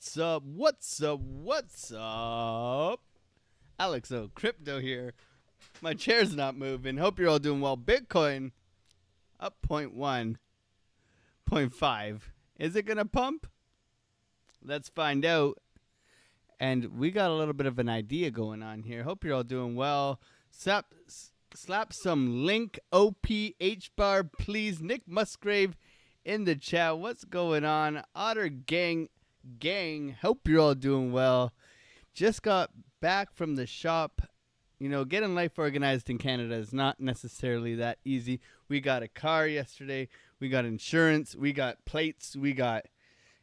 What's up? What's up? What's up? Alex O Crypto here. My chair's not moving. Hope you're all doing well. Bitcoin up 0.1, 0.5. Is it going to pump? Let's find out. And we got a little bit of an idea going on here. Hope you're all doing well. Slap some link OPH bar, please. Nick Musgrave in the chat. What's going on? Otter gang. Hope you're all doing well. Just got back from the shop. You know, getting life organized in Canada is not necessarily that easy. We got a car yesterday. We got insurance. We got plates. We got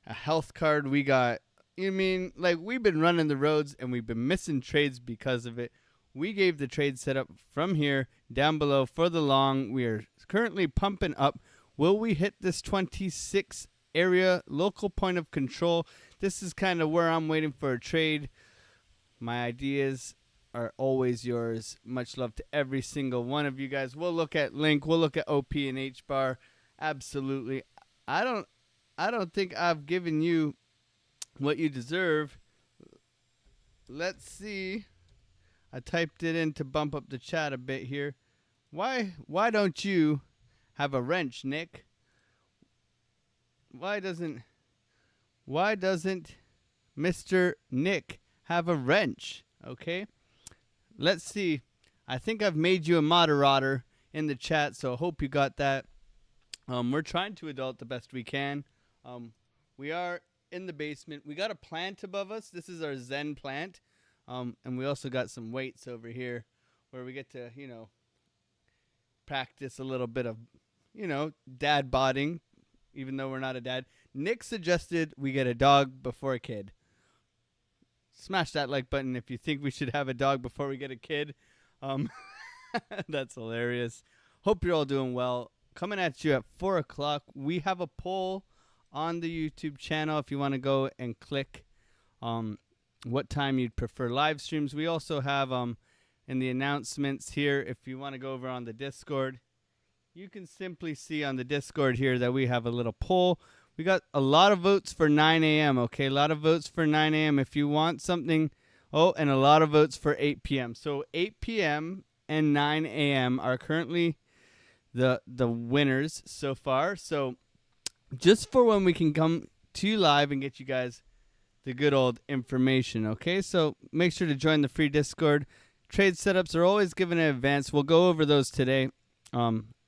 a health card. We got, we've been running the roads and we've been missing trades because of it. We gave the trade setup from here down below for the long. We are currently pumping up. Will we hit this 26 area local point of control? This is kind of where I'm waiting for a trade. My ideas are always yours. Much love to every single one of you guys. We'll look at link. We'll look at OP and H bar. Absolutely. I don't think I've given you what you deserve. Let's see. I typed it in to bump up the chat a bit here. Why don't you have a wrench, Nick? Why doesn't Mr. Nick have a wrench? Okay. Let's see. I think I've made you a moderator in the chat, so I hope you got that. We're trying to adult the best we can. We are in the basement. We got a plant above us. This is our Zen plant. And we also got some weights over here where we get to, practice a little bit of, dad bodding, even though we're not a dad. Nick suggested we get a dog before a kid. Smash that like button if you think we should have a dog before we get a kid. That's hilarious. Hope you're all doing well. Coming at you at 4 o'clock. We have a poll on the YouTube channel if you want to go and click what time you'd prefer live streams. We also have in the announcements here, if you want to go over on the Discord, you can simply see on the Discord here that we have a little poll. We got a lot of votes for 9 a.m., okay? A lot of votes for 9 a.m. If you want something, and a lot of votes for 8 p.m. So 8 p.m. and 9 a.m. are currently the winners so far. So just for when we can come to you live and get you guys the good old information, okay? So make sure to join the free Discord. Trade setups are always given in advance. We'll go over those today.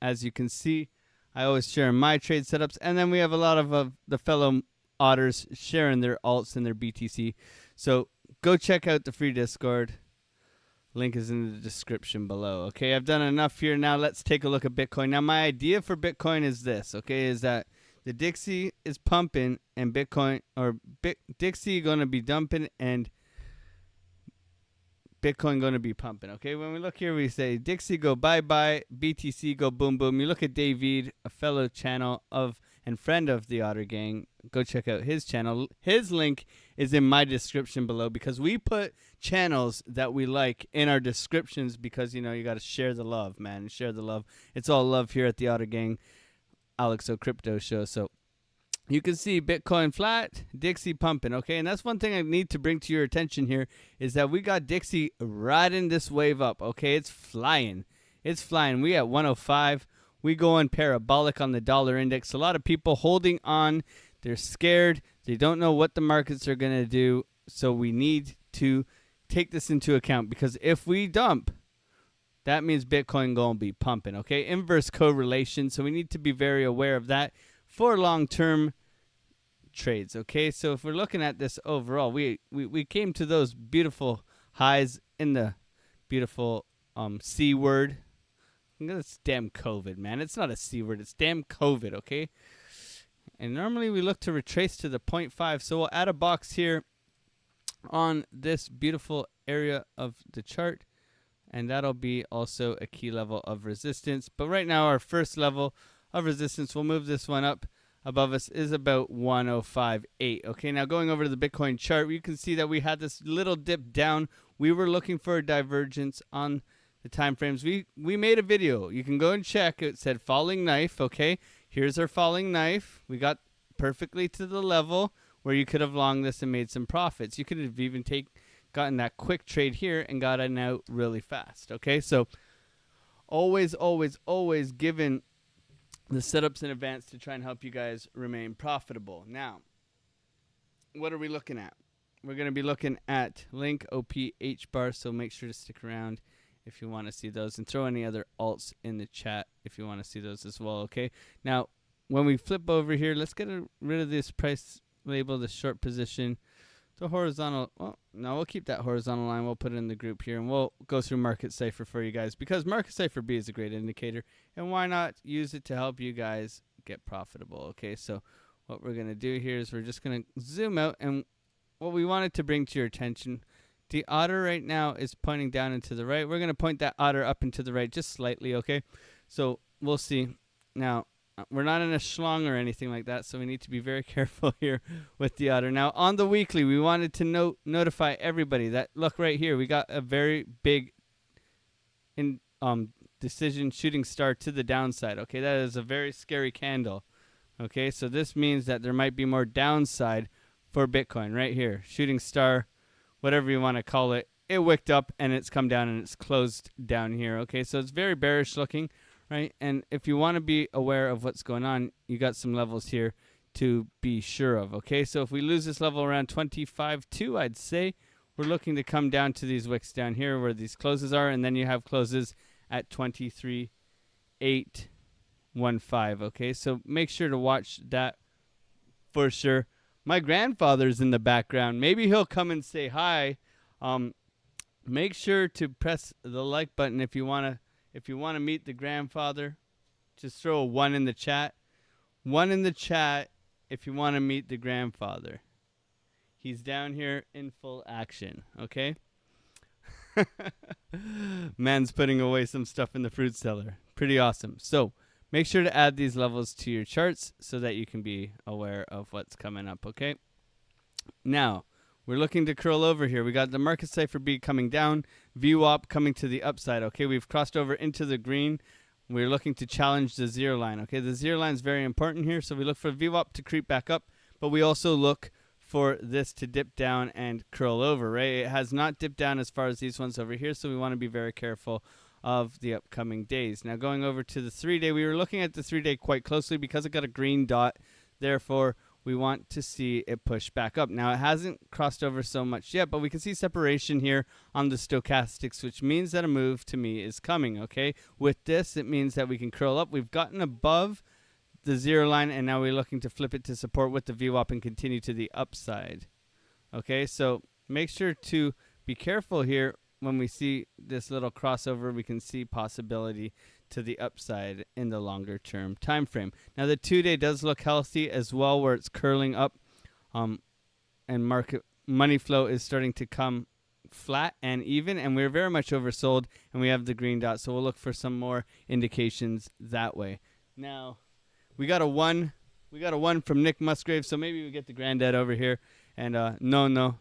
As you can see, I always share my trade setups, and then we have a lot of the fellow otters sharing their alts and their BTC. So go check out the free Discord. Link is in the description below. Okay, I've done enough here. Now let's take a look at Bitcoin. Now my idea for Bitcoin is this, okay, is that the Dixie is pumping and Dixie going to be dumping and Bitcoin going to be pumping, okay? When we look here, we say Dixie go bye-bye, BTC go boom-boom. You look at David, a fellow channel and friend of the Otter Gang. Go check out his channel. His link is in my description below because we put channels that we like in our descriptions because, you got to share the love, man. Share the love. It's all love here at the Otter Gang, Alex O Crypto Show. So you can see Bitcoin flat, Dixie pumping, okay? And that's one thing I need to bring to your attention here is that we got Dixie riding this wave up, okay? It's flying. It's flying. We at 105. We going parabolic on the dollar index. A lot of people holding on. They're scared. They don't know what the markets are going to do. So we need to take this into account because if we dump, that means Bitcoin going to be pumping, okay? Inverse correlation. So we need to be very aware of that for long-term trades, okay? So if we're looking at this overall, we came to those beautiful highs in the beautiful C word. It's damn COVID, man. It's not a C word. It's damn COVID, okay? And normally we look to retrace to the 0.5. So we'll add a box here on this beautiful area of the chart. And that'll be also a key level of resistance. But right now our first level of resistance, we'll move this one up above us, is about 105.8. Okay, now going over to the Bitcoin chart, you can see that we had this little dip down. We were looking for a divergence on the time frames. We made a video. You can go and check. It said falling knife, okay? Here's our falling knife. We got perfectly to the level. where you could have longed this and made some profits. You could have even gotten that quick trade here and gotten out really fast. Okay, so always given the setups in advance to try and help you guys remain profitable. Now, what are we looking at? We're going to be looking at Link, OP, H-bar, so make sure to stick around if you want to see those, and throw any other alts in the chat if you want to see those as well, okay? Now, when we flip over here, let's get rid of this price label, the short position. The horizontal, well, no, we'll keep that horizontal line. We'll put it in the group here, and we'll go through Market Cipher for you guys, because Market Cipher B is a great indicator, and why not use it to help you guys get profitable, okay? So what we're going to do here is we're just going to zoom out, and what we wanted to bring to your attention, the otter right now is pointing down and to the right. We're going to point that otter up and to the right just slightly, okay? So we'll see. Now, we're not in a schlong or anything like that, so we need to be very careful here with the otter. Now, on the weekly, we wanted to notify everybody that, look right here, we got a very big decision shooting star to the downside, okay? That is a very scary candle, okay? So this means that there might be more downside for Bitcoin right here. Shooting star, whatever you want to call it. It wicked up and it's come down and it's closed down here. Okay, so it's very bearish looking, right? And if you want to be aware of what's going on, you got some levels here to be sure of. Okay, so if we lose this level around 25.2, I'd say we're looking to come down to these wicks down here where these closes are, and then you have closes at 23.815. Okay, so make sure to watch that for sure. My grandfather's in the background. Maybe he'll come and say hi. Make sure to press the like button if you wanna meet the grandfather. Just throw a 1 in the chat. 1 in the chat if you want to meet the grandfather. He's down here in full action. Okay. Man's putting away some stuff in the fruit cellar. Pretty awesome. So make sure to add these levels to your charts so that you can be aware of what's coming up, okay? Now, we're looking to curl over here. We got the Market Cipher B coming down, VWAP coming to the upside, okay? We've crossed over into the green. We're looking to challenge the 0 line, okay? The 0 line is very important here, so we look for VWAP to creep back up, but we also look for this to dip down and curl over, right? It has not dipped down as far as these ones over here, so we want to be very careful of the upcoming days. Now going over to the 3-day, we were looking at the 3-day quite closely because it got a green dot. Therefore, we want to see it push back up. Now it hasn't crossed over so much yet, but we can see separation here on the stochastics, which means that a move to me is coming, okay? With this, it means that we can curl up. We've gotten above the 0 line, and now we're looking to flip it to support with the VWAP and continue to the upside. Okay, so make sure to be careful here. When we see this little crossover, we can see possibility to the upside in the longer term time frame. Now the 2-day does look healthy as well, where it's curling up, and market money flow is starting to come flat and even, and we're very much oversold, and we have the green dot, so we'll look for some more indications that way. Now we got a 1 from Nick Musgrave, so maybe we get the granddad over here and no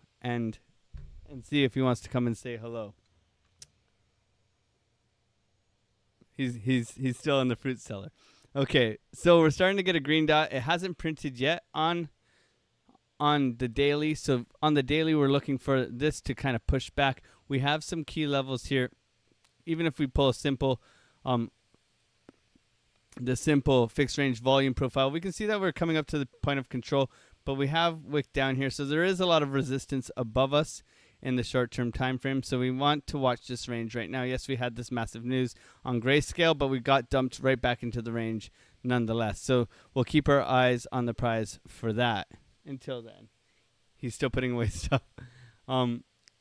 and see if he wants to come and say hello. He's still in the fruit cellar. Okay, so we're starting to get a green dot. It hasn't printed yet on the daily. So on the daily, we're looking for this to kind of push back. We have some key levels here. Even if we pull a simple the simple fixed range volume profile, we can see that we're coming up to the point of control, but we have wick down here. So there is a lot of resistance above us in the short-term time frame, so we want to watch this range right now. Yes, we had this massive news on Grayscale, but we got dumped right back into the range nonetheless. So we'll keep our eyes on the prize for that. Until then, he's still putting away stuff.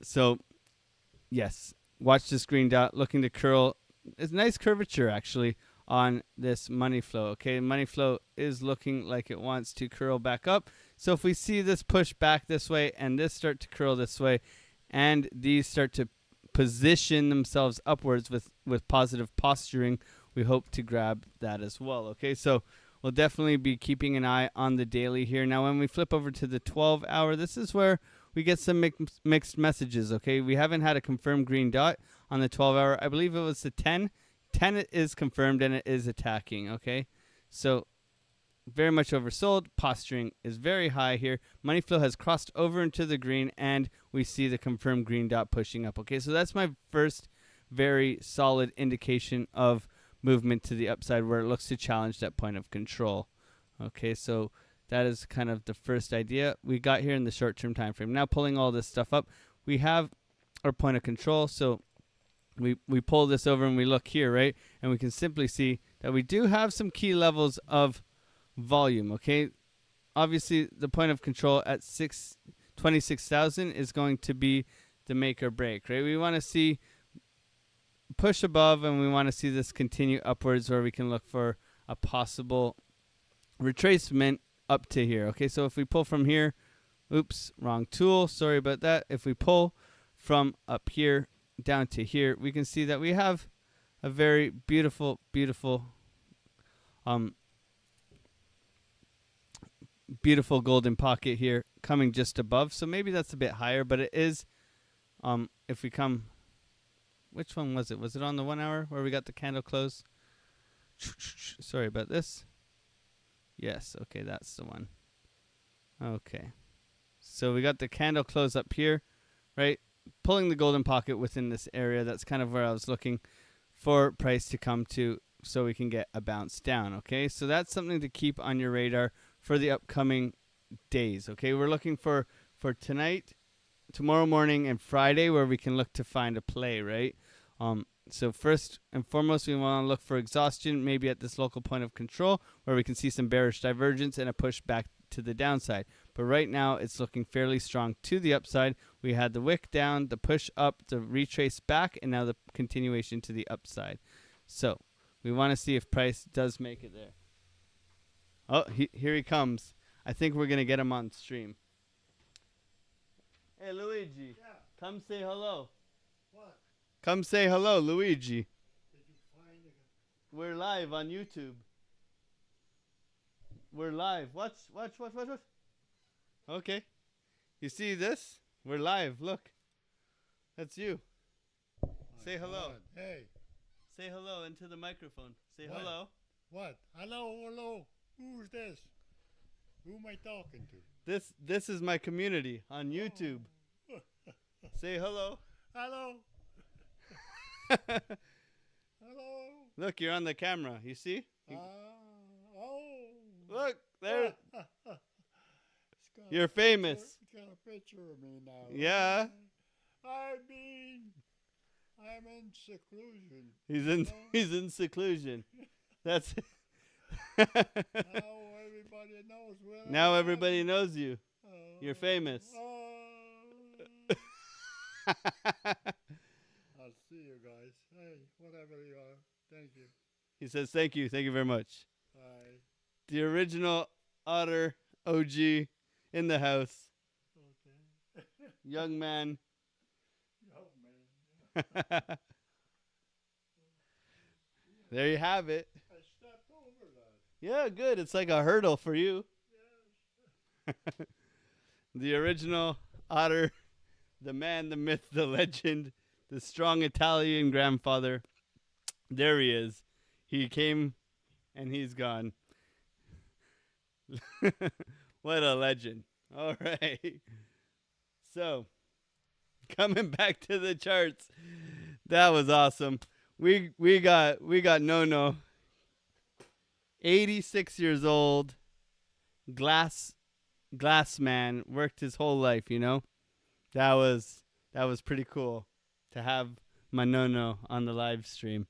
So yes, watch this green dot looking to curl. It's a nice curvature actually on this money flow. Okay, money flow is looking like it wants to curl back up. So if we see this push back this way and this start to curl this way, and these start to position themselves upwards with positive posturing, we hope to grab that as well. Okay, so we'll definitely be keeping an eye on the daily here. Now when we flip over to the 12-hour, this is where we get some mixed messages. Okay, we haven't had a confirmed green dot on the 12-hour. I believe it was the 10 is confirmed and it is attacking. Okay, so very much oversold. Posturing is very high here. Money flow has crossed over into the green, and we see the confirmed green dot pushing up. Okay, so that's my first very solid indication of movement to the upside where it looks to challenge that point of control. Okay, so that is kind of the first idea we got here in the short-term time frame. Now pulling all this stuff up, we have our point of control. So we pull this over and we look here, right? And we can simply see that we do have some key levels of volume, okay? Obviously, the point of control at 26,000 is going to be the make or break, right? We want to see push above, and we want to see this continue upwards where we can look for a possible retracement up to here. Okay, so if we pull from here, oops, wrong tool, sorry about that. If we pull from up here down to here, we can see that we have a very beautiful beautiful golden pocket here coming just above. So maybe that's a bit higher, but it is if we come, which one was it? Was it on the 1 hour where we got the candle close? Sorry about this. Yes, okay, that's the one. Okay. So we got the candle close up here, right? Pulling the golden pocket within this area. That's kind of where I was looking for price to come to so we can get a bounce down, okay? So that's something to keep on your radar for the upcoming days, okay? We're looking for tonight, tomorrow morning, and Friday where we can look to find a play, right? So first and foremost, we want to look for exhaustion, maybe at this local point of control where we can see some bearish divergence and a push back to the downside. But right now, it's looking fairly strong to the upside. We had the wick down, the push up, the retrace back, and now the continuation to the upside. So we want to see if price does make it there. Oh, here he comes. I think we're going to get him on stream. Hey, Luigi. Yeah. Come say hello. What? Come say hello, Luigi. Did you find it? We're live on YouTube. We're live. Watch. Okay. You see this? We're live. Look. That's you. Say hello. God. Hey. Say hello into the microphone. Say What? hello. What? Hello. Who's this? Who am I talking to? This is my community on YouTube. Say hello. Hello. Hello. Look, you're on the camera. You see? Oh. Look, there. It's got You're a famous. It's got a picture of me now. Yeah. I'm in seclusion. He's in seclusion. That's Now everybody knows where now I am. everybody knows you. You're famous. I'll see you guys. Hey, whatever you are. Thank you. He says thank you very much. Bye. The original Otter OG in the house. Okay. Young man. Oh, man. There you have it. I stepped over that. Yeah, good. It's like a hurdle for you. Yes. The original Otter, the man, the myth, the legend, the strong Italian grandfather. There he is. He came and he's gone. What a legend. All right. So, coming back to the charts. That was awesome. We got No, 86 years old, glass man, worked his whole life, you know. That was pretty cool to have my No on the live stream.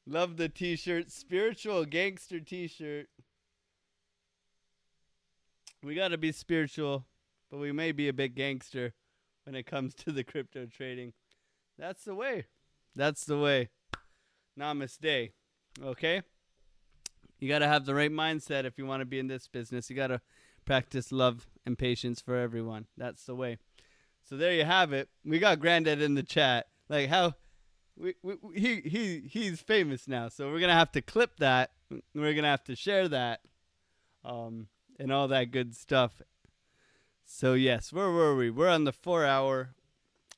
Love the t-shirt, spiritual gangster t-shirt. We got to be spiritual, but we may be a bit gangster when it comes to the crypto trading. That's the way. Namaste. Okay? You got to have the right mindset if you want to be in this business. You got to practice love and patience for everyone. That's the way. So there you have it. We got Granddad in the chat. Like how he's famous now. So we're going to have to clip that. We're going to have to share that. And all that good stuff. So yes, where were we? We're on the 4 hour.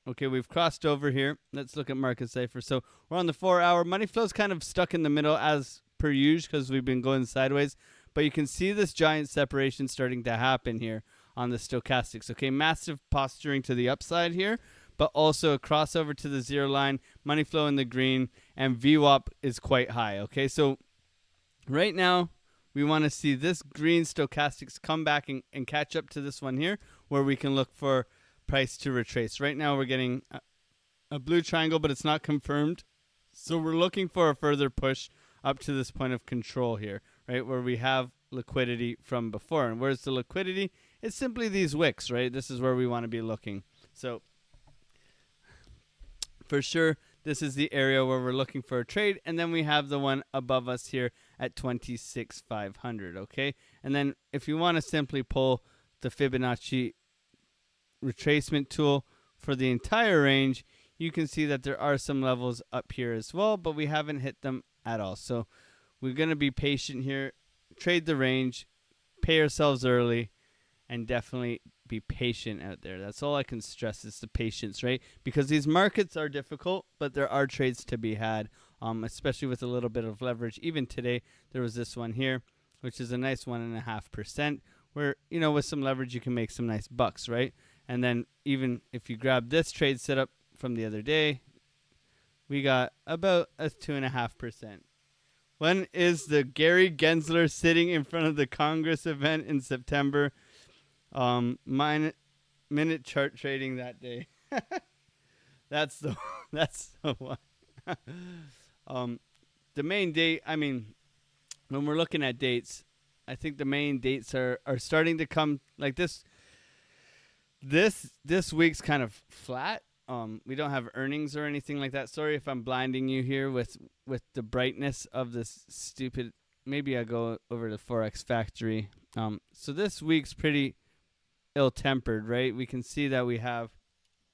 Okay, we've crossed over here. Let's look at market Cipher. So we're on the 4 hour. Money flow's kind of stuck in the middle as per usual because we've been going sideways. But you can see this giant separation starting to happen here on the stochastics. Okay, massive posturing to the upside here, but also a crossover to the 0 line, money flow in the green, and VWAP is quite high. Okay, so right now we want to see this green stochastics come back and catch up to this one here, where we can look for price to retrace. Right now we're getting a blue triangle, but it's not confirmed. So we're looking for a further push up to this point of control here, right, where we have liquidity from before. And where's the liquidity? It's simply these wicks, right? This is where we want to be looking. So for sure, this is the area where we're looking for a trade. And then we have the one above us here at 26,500, okay? And then if you want to simply pull the Fibonacci retracement tool for the entire range, you can see that there are some levels up here as well, but we haven't hit them at all. So we're going to be patient here, trade the range, pay ourselves early, and definitely be patient out there. That's all I can stress is the patience, right? Because these markets are difficult, but there are trades to be had, especially with a little bit of leverage. Even today, there was this one here, which is a nice 1.5%, where, you know, with some leverage, you can make some nice bucks, right? And then even if you grab this trade setup from the other day, we got about a 2.5%. When is the Gary Gensler sitting in front of the Congress event in September? Minute chart trading that day. that's the one. The main date, I mean, when we're looking at dates, I think the main dates are starting to come like this. This week's kind of flat. We don't have earnings or anything like that. Sorry if I'm blinding you here with the brightness of this stupid. Maybe I go over to Forex Factory. So this week's pretty ill-tempered, right? We can see that we have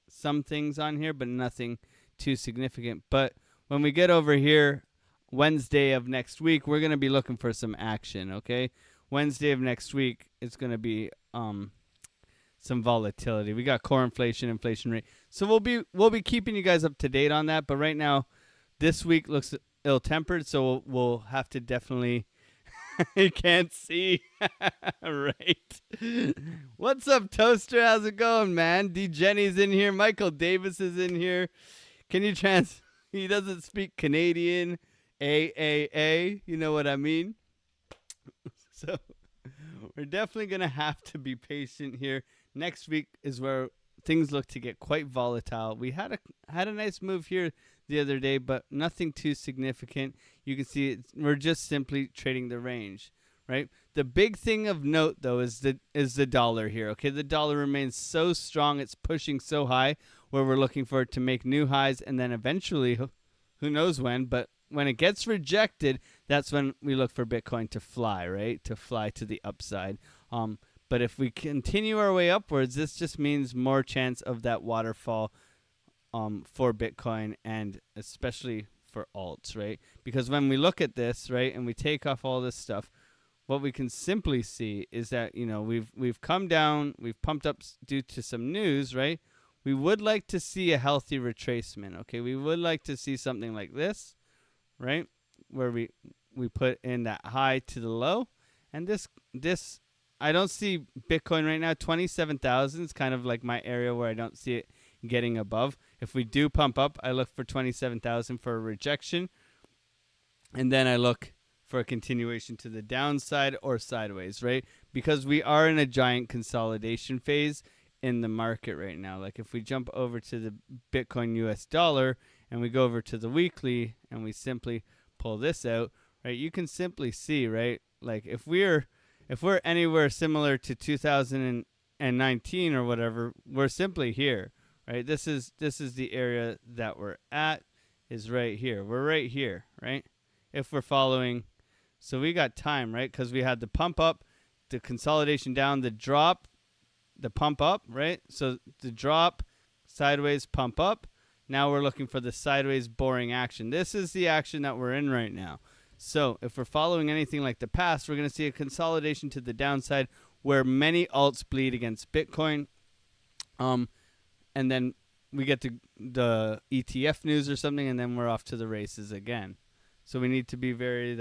some things on here, but nothing too significant. But when we get over here, Wednesday of next week, we're going to be looking for some action, okay? Wednesday of next week, it's going to be some volatility. We got core inflation, inflation rate. So we'll be keeping you guys up to date on that. But right now, this week looks ill-tempered, so we'll have to definitely. You can't see, right? What's up, Toaster? How's it going, man? D Jenny's in here. Michael Davis is in here. Can you He doesn't speak Canadian. A. You know what I mean? So we're definitely gonna have to be patient here. Next week is where things look to get quite volatile. We had a nice move here the other day, but nothing too significant. You can see we're just simply trading the range, right? The big thing of note, though, is the dollar here. Okay, the dollar remains so strong; it's pushing so high, where we're looking for it to make new highs, and then eventually, who knows when, but when it gets rejected, that's when we look for Bitcoin to fly, right? To fly to the upside. But if we continue our way upwards, this just means more chance of that waterfall for Bitcoin and especially for alts, right? Because when we look at this, right, and we take off all this stuff, what we can simply see is that, you know, we've come down, we've pumped up due to some news, right? We would like to see a healthy retracement, okay? We would like to see something like this, right? Where we put in that high to the low. And this I don't see Bitcoin right now. 27,000 is kind of like my area where I don't see it getting above. If we do pump up, I look for 27,000 for a rejection. And then I look for a continuation to the downside or sideways, right? Because we are in a giant consolidation phase in the market right now. Like if we jump over to the Bitcoin US dollar and we go over to the weekly and we simply pull this out, right? You can simply see, right? Like if we're anywhere similar to 2019 or whatever, we're simply here, right? This is the area that we're at, is right here. We're right here, right? If we're following, so we got time, right? Because we had the pump up, the consolidation down, the drop, the pump up, right? So the drop, sideways, pump up. Now we're looking for the sideways boring action. This is the action that we're in right now. So if we're following anything like the past, we're going to see a consolidation to the downside where many alts bleed against Bitcoin. And then we get to the ETF news or something, and then we're off to the races again. So we need to be very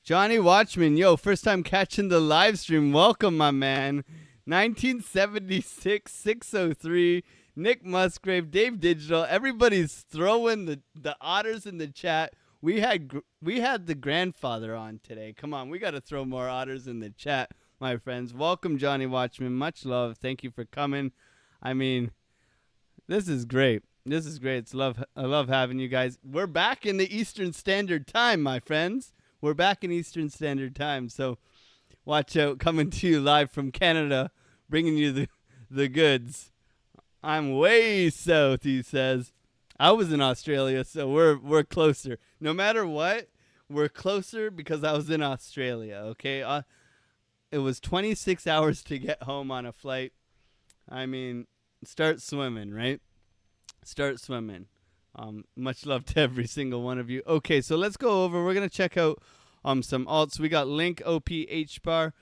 Johnny Watchman, yo, first time catching the live stream. Welcome, my man. 1976, 603, Nick Musgrave, Dave Digital. Everybody's throwing the otters in the chat. We had the grandfather on today. Come on, we got to throw more otters in the chat, my friends. Welcome, Johnny Watchman. Much love. Thank you for coming. I mean, this is great. This is great. I love having you guys. We're back in the Eastern Standard Time, my friends. We're back in Eastern Standard Time, so watch out. Coming to you live from Canada, bringing you the goods. I'm way south, he says. I was in Australia, so we're closer. No matter what, we're closer because I was in Australia, okay? It was 26 hours to get home on a flight. I mean, start swimming, right? Start swimming. Much love to every single one of you. Okay, so let's go over. We're going to check out some alts. We got Link, OP, HBAR.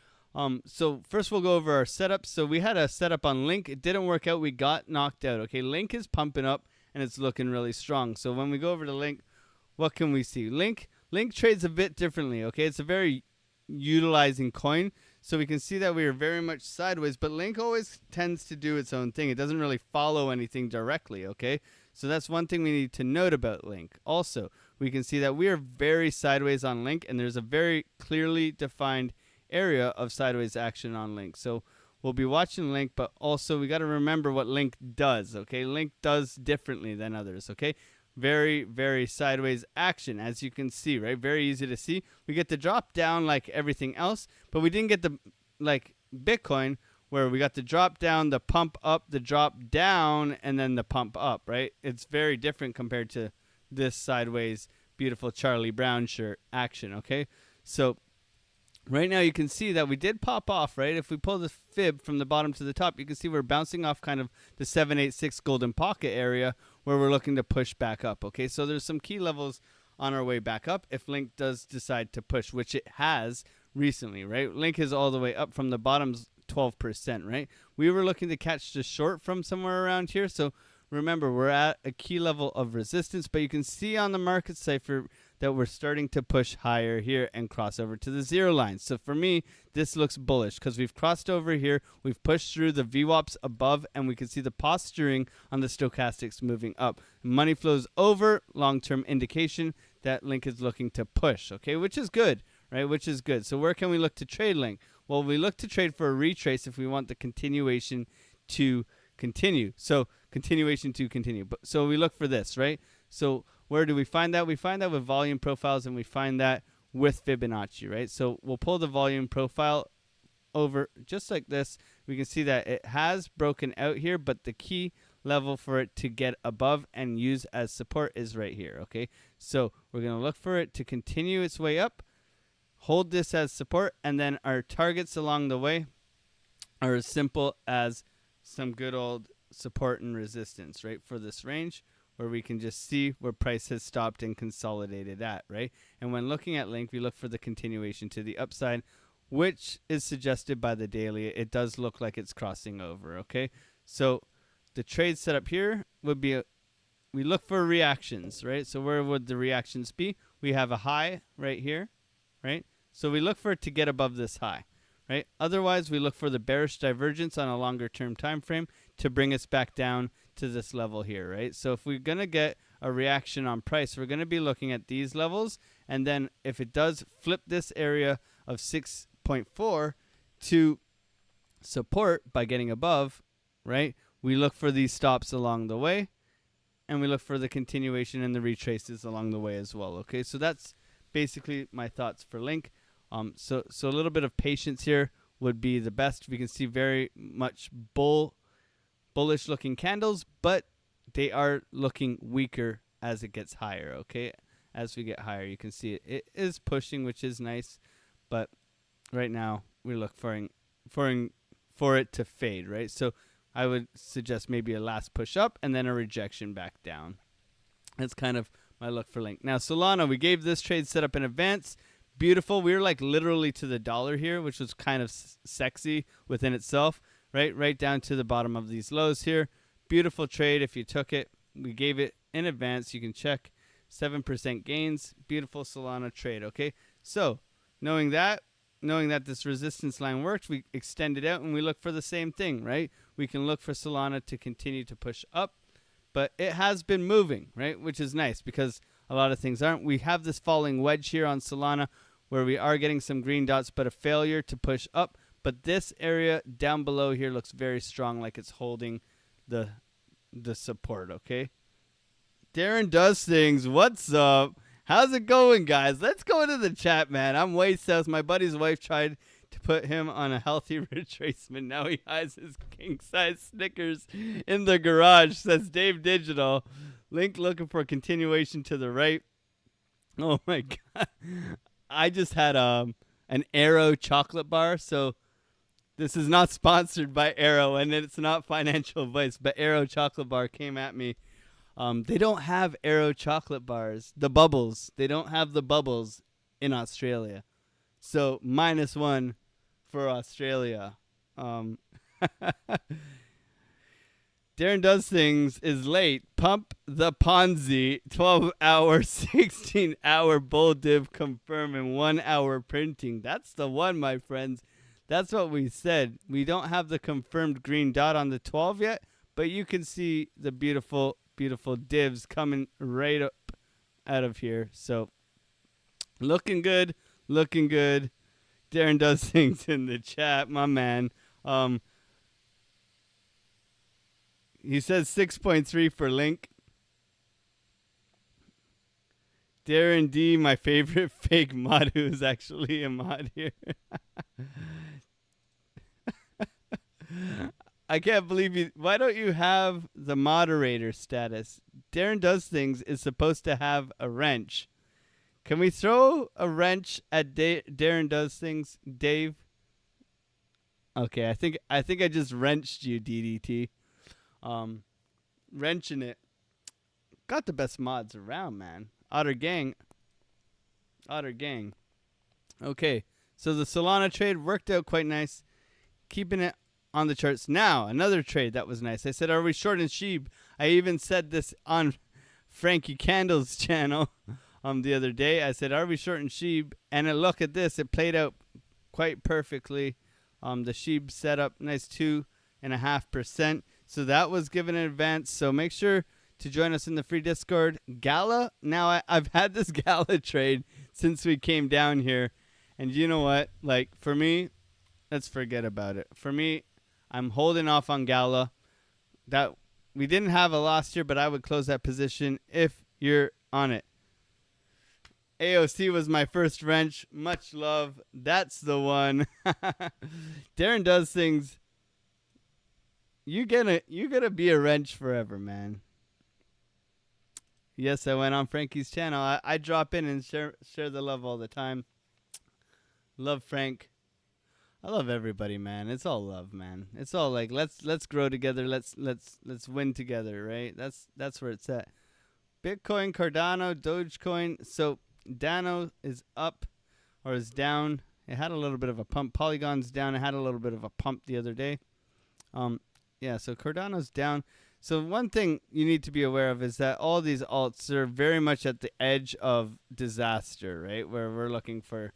So first we'll go over our setup. So we had a setup on Link. It didn't work out. We got knocked out. Okay, Link is pumping up, and it's looking really strong. So when we go over to Link, what can we see? Link trades a bit differently, okay? It's a very utilizing coin. So we can see that we are very much sideways, but Link always tends to do its own thing. It doesn't really follow anything directly, okay? So that's one thing we need to note about Link. Also, we can see that we are very sideways on Link, and there's a very clearly defined area of sideways action on Link. So we'll be watching Link, but also we got to remember what Link does, okay? Link does differently than others, okay? Very, very sideways action, as you can see, right? Very easy to see. We get the drop down like everything else, but we didn't get the, like Bitcoin, where we got the drop down, the pump up, the drop down, and then the pump up, right? It's very different compared to this sideways, beautiful Charlie Brown shirt action, okay? So right now you can see that we did pop off, right? If we pull the fib from the bottom to the top, you can see we're bouncing off kind of the 786 golden pocket area where we're looking to push back up, okay? So there's some key levels on our way back up if Link does decide to push, which it has recently, right? Link is all the way up from the bottom's 12%, right? We were looking to catch the short from somewhere around here, so remember, we're at a key level of resistance, but you can see on the market cipher that we're starting to push higher here and cross over to the zero line. So for me, this looks bullish because we've crossed over here, we've pushed through the VWAPs above, and we can see the posturing on the stochastics moving up. Money flows over, long-term indication that Link is looking to push, okay, which is good, right? Which is good. So where can we look to trade Link? Well, we look to trade for a retrace if we want the continuation to continue. So continuation to continue. So we look for this, right? So where do we find that? We find that with volume profiles, and we find that with Fibonacci, right? So we'll pull the volume profile over just like this. We can see that it has broken out here, but the key level for it to get above and use as support is right here, okay? So we're going to look for it to continue its way up, hold this as support, and then our targets along the way are as simple as some good old support and resistance, right, for this range, where we can just see where price has stopped and consolidated at, right? And when looking at Link, we look for the continuation to the upside, which is suggested by the daily. It does look like it's crossing over, okay? So the trade setup here would be, we look for reactions, right? So where would the reactions be? We have a high right here, right? So we look for it to get above this high, right? Otherwise, we look for the bearish divergence on a longer term time frame to bring us back down to this level here, right? So if we're going to get a reaction on price, we're going to be looking at these levels, and then if it does flip this area of 6.4 to support by getting above, right, we look for these stops along the way, and we look for the continuation and the retraces along the way as well, okay? So that's basically my thoughts for Link. So a little bit of patience here would be the best. We can see very much bullish looking candles, but they are looking weaker as it gets higher, okay? As we get higher, you can see it is pushing, which is nice, but right now we look for it to fade, right? So I would suggest maybe a last push up and then a rejection back down. That's kind of my look for Link. Now Solana, we gave this trade set up in advance. Beautiful. We were like literally to the dollar here, which was kind of sexy within itself, right down to the bottom of these lows here. Beautiful trade if you took it. We gave it in advance. You can check 7% gains. Beautiful Solana trade, okay? So Knowing that this resistance line worked, we extend it out and we look for the same thing, right? We can look for Solana to continue to push up, but it has been moving, right? Which is nice because a lot of things aren't. We have this falling wedge here on Solana where we are getting some green dots, but a failure to push up. But this area down below here looks very strong, like it's holding the support, okay? Darren does things. What's up? How's it going, guys? Let's go into the chat, man. I'm way south. My buddy's wife tried to put him on a healthy retracement. Now he hides his king-size Snickers in the garage, says Dave Digital. Link looking for a continuation to the right. Oh, my God. I just had an Arrow chocolate bar, so this is not sponsored by Arrow, and it's not financial advice, but Arrow chocolate bar came at me. They don't have Arrow chocolate bars, the bubbles. They don't have the bubbles in Australia. So, -1 for Australia. Darren Does Things is late. Pump the Ponzi. 12-hour, 16-hour bull div confirm in 1 hour printing. That's the one, my friends. That's what we said. We don't have the confirmed green dot on the 12 yet, but you can see the beautiful divs coming right up out of here. So looking good. Darren Does Things in the chat, my man. He says 6.3 for Link. Darren D, my favorite fake mod, who is actually a mod here. I can't believe you. Why don't you have the moderator status? Darren Does Things is supposed to have a wrench. Can we throw a wrench at Darren Does Things, Dave? Okay, I think I just wrenched you, DDT. Wrenching it. Got the best mods around, man. Otter Gang. Okay, so the Solana trade worked out quite nice. Keeping it on the charts. Now, another trade that was nice. I said, are we short in Sheeb? I even said this on Frankie Candle's channel the other day. I said, are we short in Sheeb? And look at this. It played out quite perfectly. The Sheeb set up nice 2.5%. So that was given in advance. So make sure to join us in the free Discord. Gala. Now, I've had this Gala trade since we came down here. And you know what? Like, for me, let's forget about it. For me, I'm holding off on Gala. That we didn't have a loss here, but I would close that position if you're on it. AOC was my first wrench. Much love. That's the one. Darren Does Things. You're gonna be a wrench forever, man. Yes, I went on Frankie's channel. I drop in and share the love all the time. Love Frank. I love everybody, man. It's all love, man. It's all like let's grow together. Let's win together, right? That's where it's at. Bitcoin, Cardano, Dogecoin. So Dano is up or is down. It had a little bit of a pump. Polygon's down. It had a little bit of a pump the other day. Yeah. So Cardano's down. So one thing you need to be aware of is that all these alts are very much at the edge of disaster, right? Where we're looking for,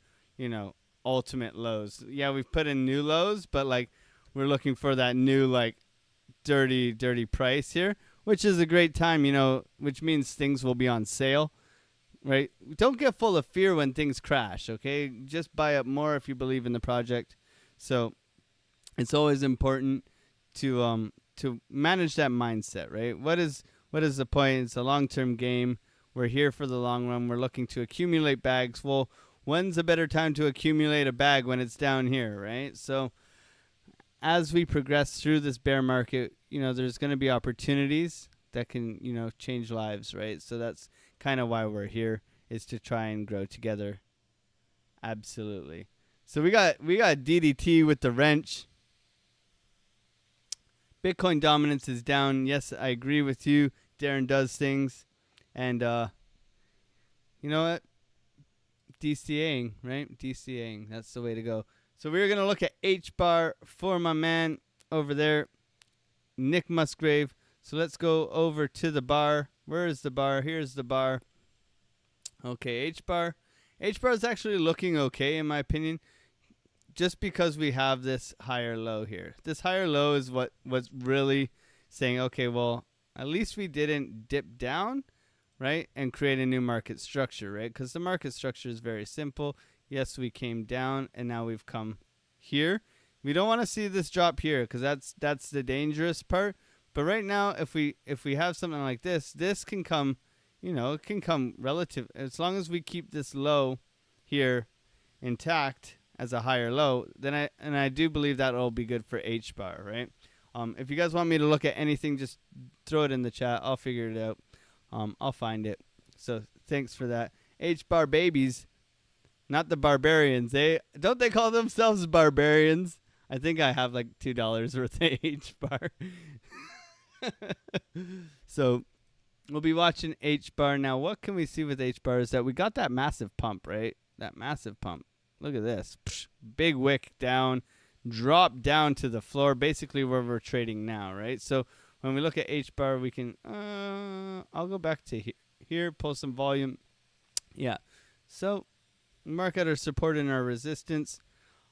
ultimate lows. Yeah, we've put in new lows, but like we're looking for that new like dirty price here, which is a great time, which means things will be on sale, right? Don't get full of fear when things crash, okay? Just buy up more if you believe in the project. So it's always important to manage that mindset, right? What is the point? It's a long-term game. We're here for the long run. We're looking to accumulate bags. Well, when's a better time to accumulate a bag when it's down here, right? So as we progress through this bear market, there's going to be opportunities that can, change lives, right? So that's kind of why we're here, is to try and grow together. Absolutely. So we got DDT with the wrench. Bitcoin dominance is down. Yes, I agree with you. Darren Does Things. And you know what? DCAing, right? DCAing. That's the way to go. So we're going to look at H-bar for my man over there, Nick Musgrave. So let's go over to the bar. Where is the bar? Here's the bar. Okay, H-bar. H bar is actually looking okay in my opinion, just because we have this higher low here. This higher low is what was really saying, okay, well, at least we didn't dip down, right, and create a new market structure, right? Because the market structure is very simple. Yes, we came down, and now we've come here. We don't want to see this drop here because that's the dangerous part. But right now, if we have something like this, this can come, it can come relative as long as we keep this low here intact as a higher low. Then I do believe that will be good for H bar, right? If you guys want me to look at anything, just throw it in the chat. I'll figure it out. I'll find it. So thanks for that. H bar babies, not the barbarians. They call themselves barbarians? I think I have like $2 worth of H bar. So we'll be watching H bar now. What can we see with H bar is that we got that massive pump, right? That massive pump. Look at this. Psh, big wick down, drop down to the floor, basically where we're trading now, right? So when we look at H bar, we can, I'll go back to here, pull some volume. Yeah. So mark out our support and our resistance.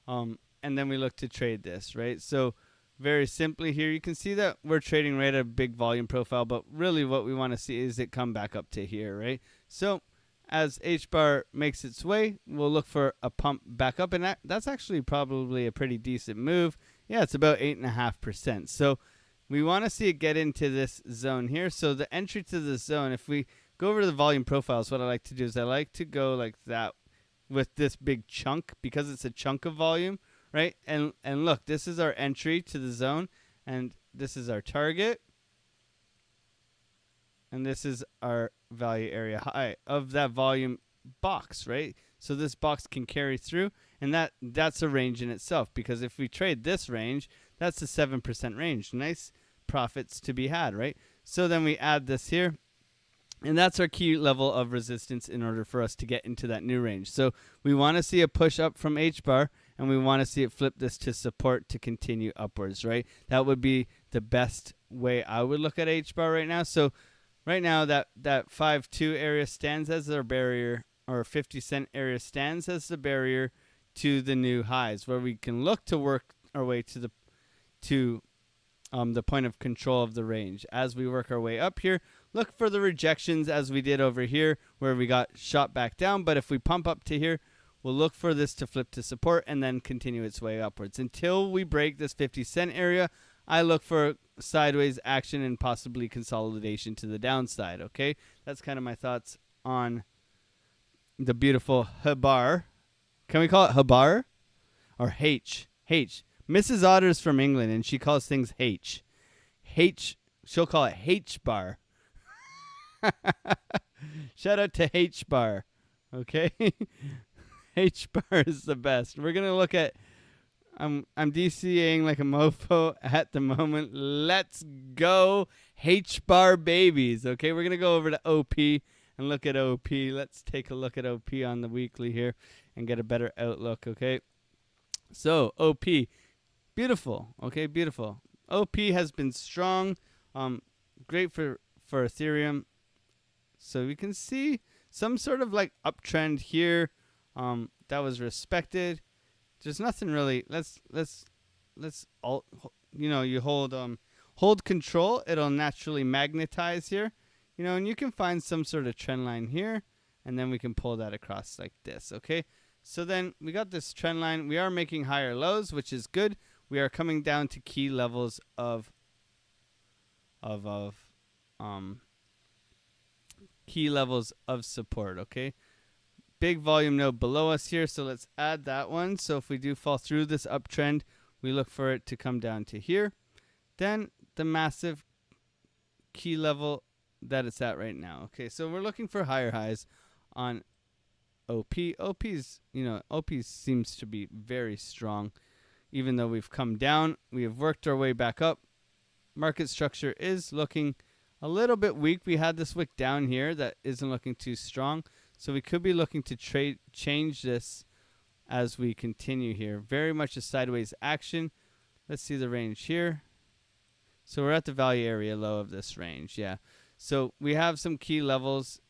And then we look to trade this, right? So very simply here, you can see that we're trading right at a big volume profile, but really what we want to see is it come back up to here, right? So as H bar makes its way, we'll look for a pump back up, and that's actually probably a pretty decent move. Yeah, it's about 8.5%. So we want to see it get into this zone here. So the entry to the zone, if we go over to the volume profiles, what I like to do is I like to go like that with this big chunk because it's a chunk of volume, right? And look, this is our entry to the zone, and this is our target, and this is our value area high of that volume box, right? So this box can carry through, and that's a range in itself, because if we trade this range, that's a 7% range. Nice profits to be had, right? So then we add this here, and that's our key level of resistance in order for us to get into that new range. So we want to see a push up from H bar, and we want to see it flip this to support to continue upwards, right? That would be the best way I would look at H bar right now. So right now that 5.2 area stands as our barrier, or 50-cent area stands as the barrier to the new highs, where we can look to work our way to the point of control of the range. As we work our way up here, look for the rejections as we did over here where we got shot back down. But if we pump up to here, we'll look for this to flip to support and then continue its way upwards. Until we break this 50-cent area, I look for sideways action and possibly consolidation to the downside, okay? That's kind of my thoughts on the beautiful Habar. Can we call it Habar? Or H? H. Mrs. Otter's from England, and she calls things H. H. She'll call it H bar. Shout out to H bar. Okay? H bar is the best. We're going to look at, I'm DCAing like a mofo at the moment. Let's go H bar babies. Okay? We're going to go over to OP and look at OP. Let's take a look at OP on the weekly here and get a better outlook. Okay? So, OP. Beautiful. Okay, beautiful. OP has been strong. Great for Ethereum. So we can see some sort of like uptrend here. That was respected. There's nothing really. Let's alt. You hold control. It'll naturally magnetize here. And you can find some sort of trend line here, and then we can pull that across like this. Okay. So then we got this trend line. We are making higher lows, which is good. We are coming down to key levels of key levels of support, okay? Big volume node below us here, so let's add that one. So if we do fall through this uptrend, we look for it to come down to here. Then the massive key level that it's at right now. Okay, so we're looking for higher highs on OP. OP seems to be very strong. Even though we've come down, we have worked our way back up. Market structure is looking a little bit weak. We had this wick down here that isn't looking too strong. So we could be looking to change this as we continue here. Very much a sideways action. Let's see the range here. So we're at the value area low of this range. Yeah. So we have some key levels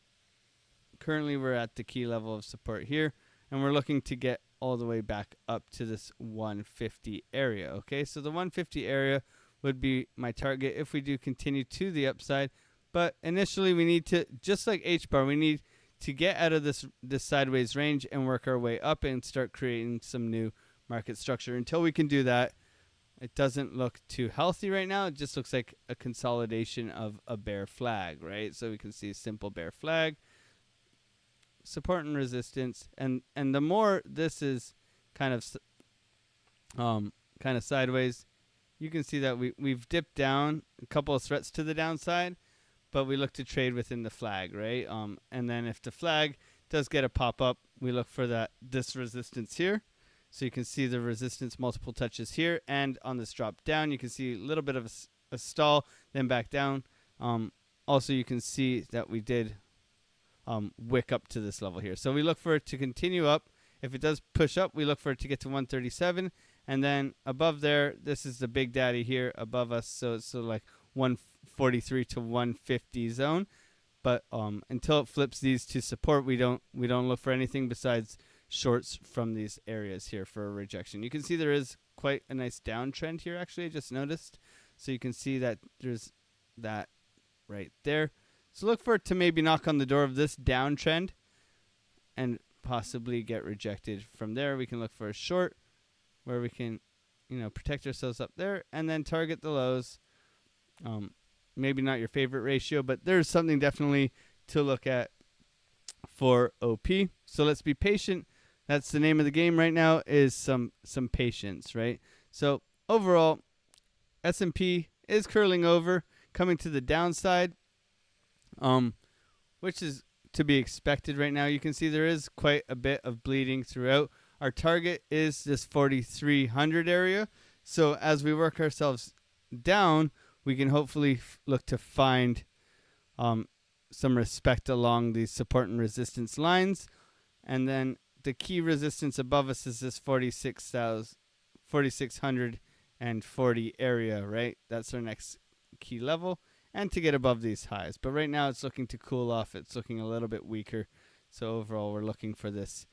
Currently, we're at the key level of support here, and we're looking to get all the way back up to this 150 area. Okay, so the 150 area would be my target if we do continue to the upside. But initially, we need to, just like H-bar, we need to get out of this sideways range and work our way up and start creating some new market structure. Until we can do that, it doesn't look too healthy right now. It just looks like a consolidation of a bear flag, right? So we can see a simple bear flag, support and resistance, and the more this is kind of sideways, you can see that we've dipped down a couple of threats to the downside, but we look to trade within the flag, right? And then if the flag does get a pop up, we look for this resistance here. So you can see the resistance multiple touches here, and on this drop down, you can see a little bit of a stall, then back down. Also, you can see that we did wick up to this level here. So we look for it to continue up. If it does push up, we look for it to get to 137, and then above there, this is the big daddy here above us. So it's sort of like 143 to 150 zone. But until it flips these to support, we don't look for anything besides shorts from these areas here for a rejection. You can see there is quite a nice downtrend here, actually, I just noticed. So you can see that there's that right there. So look for it to maybe knock on the door of this downtrend and possibly get rejected. From there, we can look for a short where we can, protect ourselves up there and then target the lows. Maybe not your favorite ratio, but there's something definitely to look at for OP. So let's be patient. That's the name of the game right now, is some patience, right? So overall, S&P is curling over, coming to the downside, which is to be expected right now. You can see there is quite a bit of bleeding throughout. Our target is this 4,300 area. So as we work ourselves down, we can hopefully look to find some respect along these support and resistance lines. And then the key resistance above us is this 4,640 area, right? That's our next key level, and to get above these highs. But right now it's looking to cool off. It's looking a little bit weaker. So overall, we're looking for this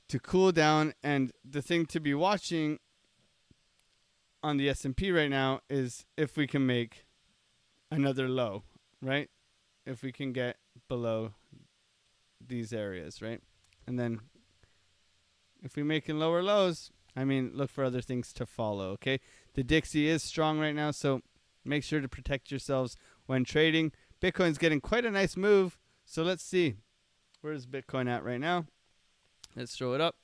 to cool down. And the thing to be watching on the S&P right now is if we can make another low, right? If we can get below these areas, right? And then if we make in lower lows, look for other things to follow, okay? The Dixie is strong right now, so make sure to protect yourselves when trading. Bitcoin's getting quite a nice move, so let's see. Where's Bitcoin at right now? Let's throw it up.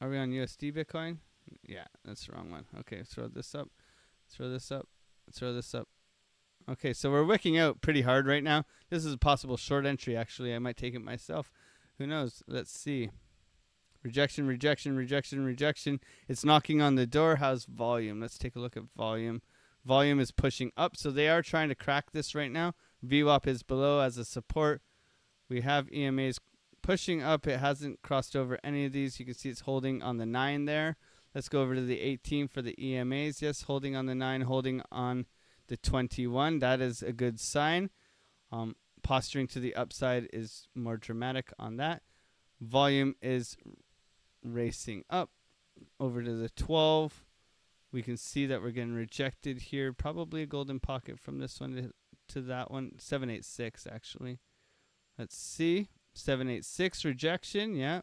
Are we on USD Bitcoin? Yeah, that's the wrong one. Okay, throw this up. Throw this up. Throw this up. Okay, so we're wicking out pretty hard right now. This is a possible short entry, actually. I might take it myself. Who knows? Let's see. Rejection, rejection, rejection, rejection. It's knocking on the door. How's volume? Let's take a look at volume. Volume is pushing up, so they are trying to crack this right now. VWAP is below as a support. We have EMAs pushing up. It hasn't crossed over any of these. You can see it's holding on the 9 there. Let's go over to the 18 for the EMAs. Yes, holding on the 9, holding on the 21. That is a good sign. Posturing to the upside is more dramatic on that. Volume is racing up over to the 12. We can see that we're getting rejected here. Probably a golden pocket from this one to that one. 786 actually. Let's see. 786 rejection. Yeah.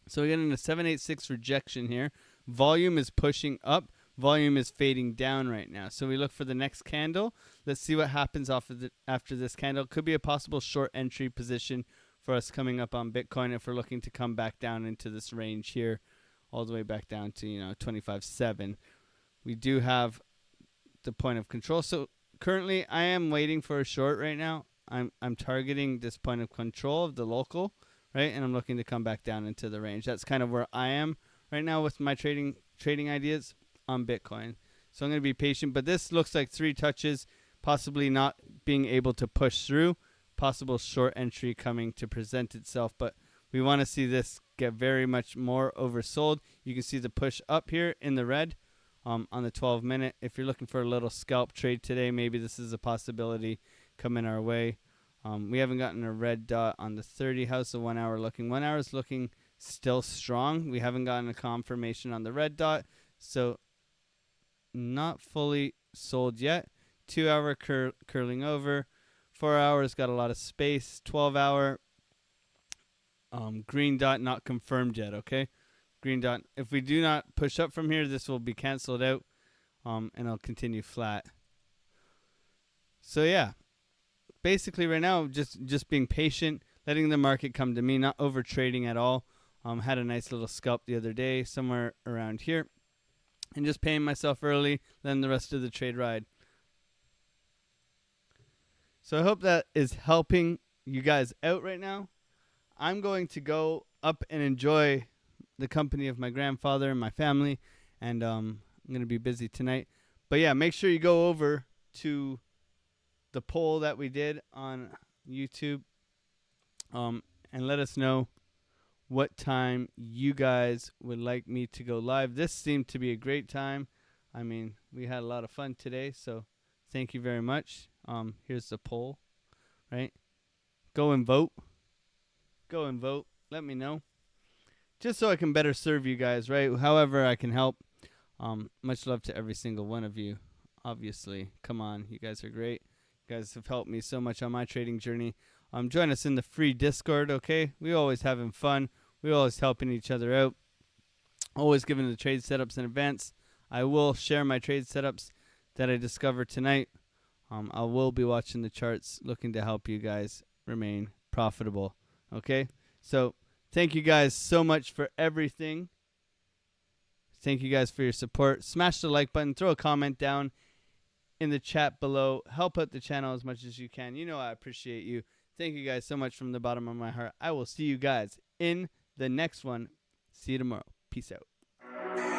So we're getting a 786 rejection here. Volume is pushing up. Volume is fading down right now. So we look for the next candle. Let's see what happens after this candle. Could be a possible short entry position for us coming up on Bitcoin if we're looking to come back down into this range here, all the way back down to 25.7. We do have the point of control. So currently I am waiting for a short right now. I'm targeting this point of control of the local, right? And I'm looking to come back down into the range. That's kind of where I am right now with my trading ideas on Bitcoin. So I'm going to be patient, but this looks like 3 touches, possibly not being able to push through, possible short entry coming to present itself, but we want to see this get very much more oversold. You can see the push up here in the red on the 12 minute. If you're looking for a little scalp trade today, maybe this is a possibility coming our way. We haven't gotten a red dot on the 30. How's the 1 hour looking? 1 hour is looking still strong. We haven't gotten a confirmation on the red dot, so not fully sold yet. 2 hour curling over. 4 hours got a lot of space. 12 hour green dot not confirmed yet. Okay, green dot. If we do not push up from here, this will be canceled out, and I'll continue flat. So yeah, basically right now just being patient, letting the market come to me, not over trading at all. Had a nice little scalp the other day somewhere around here, and just paying myself early, letting the rest of the trade ride. So I hope that is helping you guys out right now. I'm going to go up and enjoy the company of my grandfather and my family, and I'm going to be busy tonight. But yeah, make sure you go over to the poll that we did on YouTube, and let us know what time you guys would like me to go live. This seemed to be a great time. I mean, we had a lot of fun today, so thank you very much. Here's the poll, right? Go and vote. Go and vote. Let me know. Just so I can better serve you guys, right? However I can help. Much love to every single one of you, obviously. Come on, you guys are great. You guys have helped me so much on my trading journey. Join us in the free Discord, okay? We always having fun. We always helping each other out. Always giving the trade setups in advance. I will share my trade setups that I discovered tonight. I will be watching the charts, looking to help you guys remain profitable, okay? So thank you guys so much for everything. Thank you guys for your support. Smash the like button. Throw a comment down in the chat below. Help out the channel as much as you can. You know I appreciate you. Thank you guys so much from the bottom of my heart. I will see you guys in the next one. See you tomorrow. Peace out.